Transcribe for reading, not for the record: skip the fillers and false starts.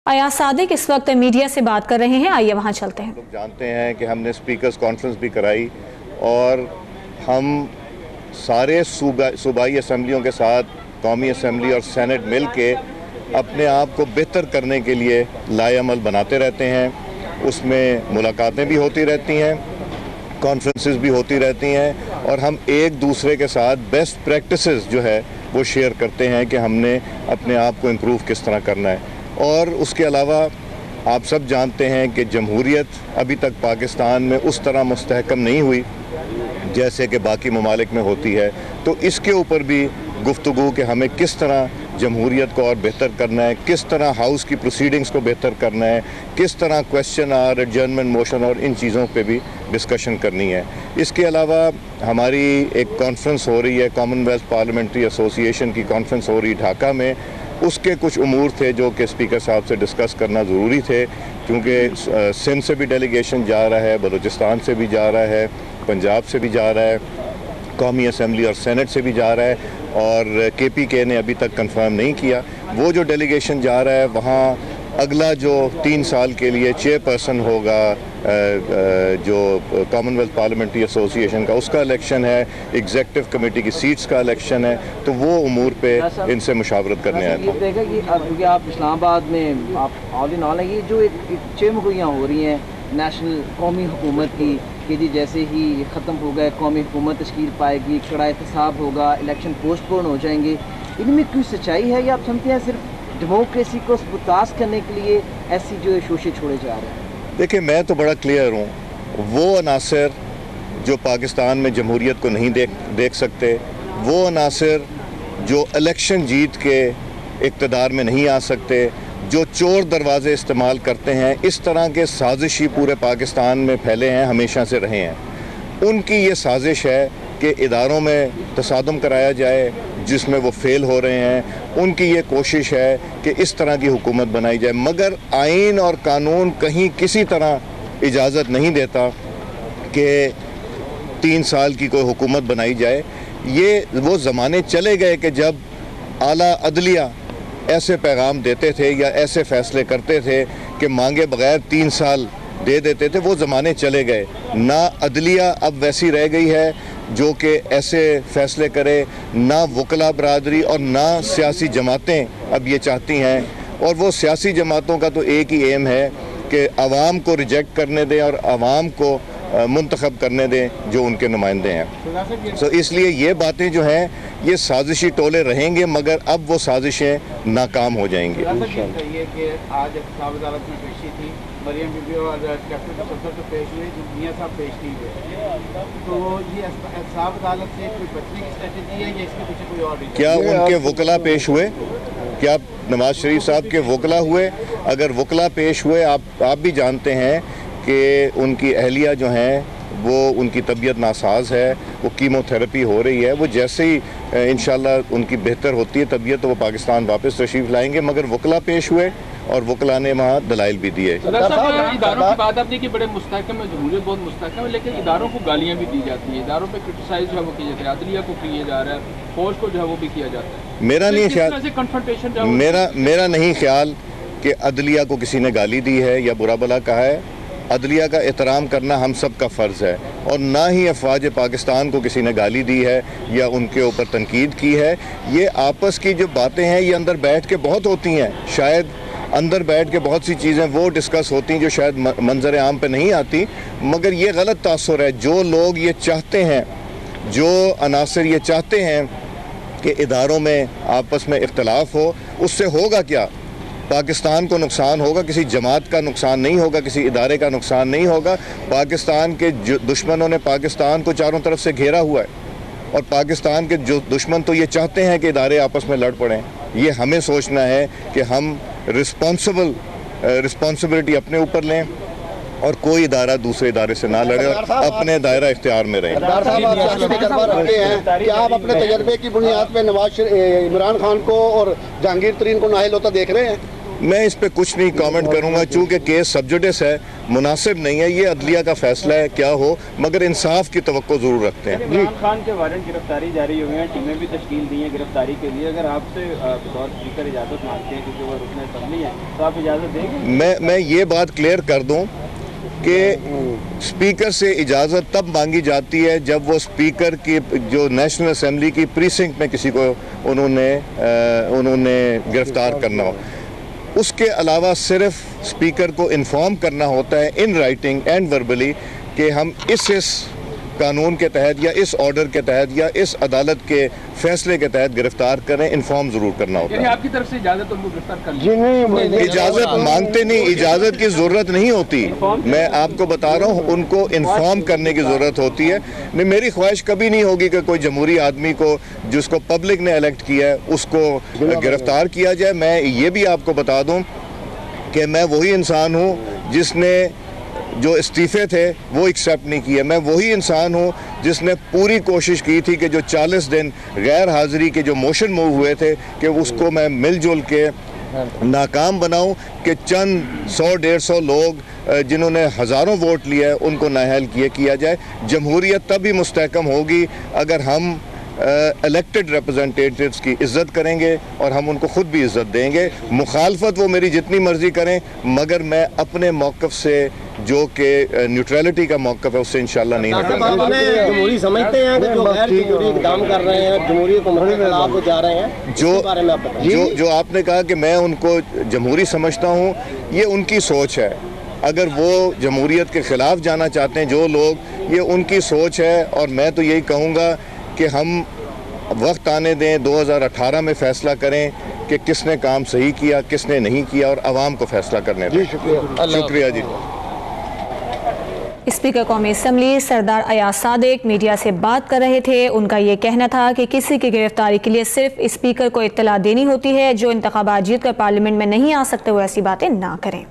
अयाज सादिक इस वक्त मीडिया से बात कर रहे हैं, आइए वहां चलते हैं। लोग जानते हैं कि हमने स्पीकर्स कॉन्फ्रेंस भी कराई और हम सारे सूबाई असम्बलियों के साथ कौमी असम्बली और सेनेट मिल के अपने आप को बेहतर करने के लिए लाएअमल बनाते रहते हैं। उसमें मुलाकातें भी होती रहती हैं, कॉन्फ्रेंसेस भी होती रहती हैं और हम एक दूसरे के साथ बेस्ट प्रैक्टिसेस जो है वो शेयर करते हैं कि हमने अपने आप को इम्प्रूव किस तरह करना है। और उसके अलावा आप सब जानते हैं कि जमहूरियत अभी तक पाकिस्तान में उस तरह मुस्तहकम नहीं हुई जैसे कि बाकी ममालिक में होती है, तो इसके ऊपर भी गुफ्तगू कि हमें किस तरह जमहूरियत को और बेहतर करना है, किस तरह हाउस की प्रोसीडिंग्स को बेहतर करना है, किस तरह क्वेश्चन आर, एडजर्नमेंट मोशन और इन चीज़ों पे भी डिस्कशन करनी है। इसके अलावा हमारी एक कॉन्फ्रेंस हो रही है, कॉमनवेल्थ पार्लियामेंट्री एसोसिएशन की कॉन्फ्रेंस हो रही ढाका में। उसके कुछ उमूर थे जो कि स्पीकर साहब से डिस्कस करना ज़रूरी थे, क्योंकि सिंध से भी डेलीगेशन जा रहा है, बलूचिस्तान से भी जा रहा है, पंजाब से भी जा रहा है, कौमी असम्बली और सेनेट से भी जा रहा है और KPK ने अभी तक कंफर्म नहीं किया। वो जो डेलीगेशन जा रहा है वहाँ अगला जो 3 साल के लिए चेयरपर्सन होगा जो कॉमनवेल्थ पार्लियामेंट्री एसोसिएशन का, उसका इलेक्शन है, एग्जीक्यूटिव कमेटी की सीट्स का इलेक्शन है, तो वो उमूर पे इनसे मुशावरत करने आया था। देखा कि क्योंकि आप इस्लामाबाद में आप ऑल इन ऑल ये जो एक चेमगोइयाँ हो रही हैं नेशनल कौमी हुकूमत की कि जी जैसे ही ये ख़त्म हो गए कौमी हुकूमत तश्कील पाएगी, कड़ा एहतसाब होगा, इलेक्शन पोस्टपोन हो जाएंगे, इनमें कोई सच्चाई है या आप समझते हैं सिर्फ डेमोक्रेसी को सबूतास करने के लिए ऐसी जो शोशे छोड़े जा रहे हैं? देखिए, मैं तो बड़ा क्लियर हूँ, वो अनासर जो पाकिस्तान में जमहूरियत को नहीं देख सकते, वो अनासर जो इलेक्शन जीत के इक़्तिदार में नहीं आ सकते, जो चोर दरवाजे इस्तेमाल करते हैं, इस तरह के साजिशी पूरे पाकिस्तान में फैले हैं, हमेशा से रहे हैं। उनकी ये साजिश है कि इदारों में तसादुम कराया जाए जिसमें वो फेल हो रहे हैं। उनकी ये कोशिश है कि इस तरह की हुकूमत बनाई जाए, मगर आइन और कानून कहीं किसी तरह इजाज़त नहीं देता कि 3 साल की कोई हुकूमत बनाई जाए। ये वो ज़माने चले गए कि जब आला अदलिया ऐसे पैगाम देते थे या ऐसे फ़ैसले करते थे कि मांगे बगैर 3 साल दे देते थे, वो ज़माने चले गए। ना अदलिया अब वैसी रह गई है जो कि ऐसे फ़ैसले करे, ना वकला बरादरी और ना सियासी जमातें अब ये चाहती हैं। और वो सियासी जमातों का तो एक ही एम है कि आवाम को रिजेक्ट करने दें और आवाम को मुंतखब करने दें जो उनके नुमाइंदे हैं। तो इसलिए ये बातें जो हैं ये साजिशी टोले रहेंगे, मगर अब वो साजिशें नाकाम हो जाएंगी। मरियम बीबी और कैप्टन का सफर तो पेश हुए, जो मियां साहब पेश नहीं हुए, तो ये एहतसाब अदालत से कोई बचने की स्ट्रेटजी है या इसके पीछे कोई और रीजन? क्या उनके वकला पेश हुए? क्या नवाज शरीफ साहब के वकला हुए? अगर वकला पेश हुए, आप भी जानते हैं कि उनकी अहलिया जो हैं वो उनकी तबीयत नासाज है, वो कीमोथेरेपी हो रही है। वो जैसे ही इंशाल्लाह उनकी बेहतर होती है तबीयत तो वो पाकिस्तान वापस तशरीफ़ लाएंगे, मगर वकला पेश हुए और वकला ने वहाँ दलाइल भी दिए। इदारों की बात आपने कि बड़े मुस्तहकम है, जमहूरियत बहुत मुस्तहकम है, लेकिन इदारों को गालियाँ भी दी जाती है, इदारों पे क्रिटिसाइज जो है वो किया जाता है, अदलिया को किया जा रहा है, फौज को जो है वो भी किया जाता है। मेरा नहीं ख्याल कि अदलिया को किसी ने गाली दी है या बुरा भला कहा है। अदलिया का एहतराम करना हम सब का फ़र्ज़ है और ना ही अफवाज पाकिस्तान को किसी ने गाली दी है या उनके ऊपर तनकीद की है। ये आपस की जो बातें हैं ये अंदर बैठ के बहुत होती हैं, शायद अंदर बैठ के बहुत सी चीज़ें वो डिस्कस होती हैं जो शायद मंजर आम पे नहीं आती, मगर ये गलत तासुर है। जो लोग ये चाहते हैं, जो अनासर ये चाहते हैं कि इदारों में आपस में इख्तलाफ हो, उससे होगा क्या? पाकिस्तान को नुकसान होगा, किसी जमात का नुकसान नहीं होगा, किसी इदारे का नुकसान नहीं होगा। पाकिस्तान के दुश्मनों ने पाकिस्तान को चारों तरफ से घेरा हुआ है और पाकिस्तान के जो दुश्मन तो ये चाहते हैं कि इदारे आपस में लड़ पड़ें। ये हमें सोचना है कि हम रिस्पॉन्सिबिलिटी अपने ऊपर लें और कोई इदारा दूसरे इदारे से ना लड़े और अपने दायरा इख्तियार में रहें। क्या आप अपने तजर्बे की बुनियाद पे इमरान खान को और जहांगीर तरीन को नाहिल होता देख रहे हैं? मैं इस पे कुछ नहीं कमेंट करूंगा, चूंकि केस सब्जुडिस है, मुनासिब नहीं है, ये अदलिया का फैसला है क्या हो, मगर इंसाफ की तवक्को जरूर रखते हैं। इमरान खान के वारंट गिरफ्तारी जारी हुए हैं, टीमें भी तश्कील दी हैं गिरफ्तारी के लिए। अगर आपसे बतौर स्पीकर इजाज़त मांगते हैं क्योंकि वो रुकन असेंबली है, तो आप इजाज़त देंगे? मैं ये बात क्लियर कर दूं कि स्पीकर से इजाज़त तब मांगी जाती है जब वो स्पीकर की जो नेशनल असेंबली की प्रीसिंक्ट में किसी को उन्होंने गिरफ्तार करना हो। उसके अलावा सिर्फ स्पीकर को इन्फॉर्म करना होता है इन राइटिंग एंड वर्बली कि हम इस कानून के तहत या इस ऑर्डर के तहत या इस अदालत के फैसले के तहत गिरफ्तार करें, इन्फॉर्म जरूर करना होता है। आपकी तरफ से इजाज़त उनको गिरफ्तार करने की? इजाज़त मांगते नहीं, इजाज़त की ज़रूरत नहीं होती। मैं आपको बता रहा हूँ, उनको इन्फॉर्म करने की ज़रूरत होती है। नहीं, मेरी ख्वाहिश कभी नहीं होगी कि कोई जमहूरी आदमी को जिसको पब्लिक ने इलेक्ट किया है उसको गिरफ्तार किया जाए। मैं ये भी आपको बता दूँ कि मैं वही इंसान हूँ जिसने जो इस्तीफ़े थे वो एक्सेप्ट नहीं किए। मैं वही इंसान हूँ जिसने पूरी कोशिश की थी कि जो 40 दिन गैर हाज़िरी के जो मोशन मूव हुए थे कि उसको मैं मिलजुल के नाकाम बनाऊं, कि चंद 100-150 लोग जिन्होंने हज़ारों वोट लिए हैं उनको नाअहल किया जाए। जमहूरियत तभी मुस्तहकम होगी अगर हम इलेक्टेड रिप्रेजेंटेटिव्स की इज़्ज़त करेंगे और हम उनको ख़ुद भी इज़्ज़त देंगे। मुखालफत वो मेरी जितनी मर्ज़ी करें, मगर मैं अपने मौक़िफ़ से जो कि न्यूट्रलिटी का मौक़िफ़ है उससे इंशाल्लाह नहीं हटूंगा। जमहूरी समझते हैं कि जो गैर जमहूरी इक़दाम कर रहे हैं, जमहूरी हुकूमत के खिलाफ जा रहे हैं, जो आपने कहा कि मैं उनको जमहूरी समझता हूँ, ये उनकी सोच है। अगर वो जमहूरियत के ख़िलाफ़ जाना चाहते हैं जो लोग, ये उनकी सोच है। और मैं तो यही कहूँगा कि हम वक्त आने दें, 2018 में फ़ैसला करें कि किसने काम सही किया, किसने नहीं किया, और आवाम को फ़ैसला करने दें। शुक्रिया जी। स्पीकर कौमी असम्बली सरदार अयाज सादिक मीडिया से बात कर रहे थे। उनका ये कहना था कि किसी की गिरफ्तारी के लिए सिर्फ स्पीकर को इत्तला देनी होती है। जो इंतखाबात जीत कर पार्लियामेंट में नहीं आ सकते वो ऐसी बातें ना करें।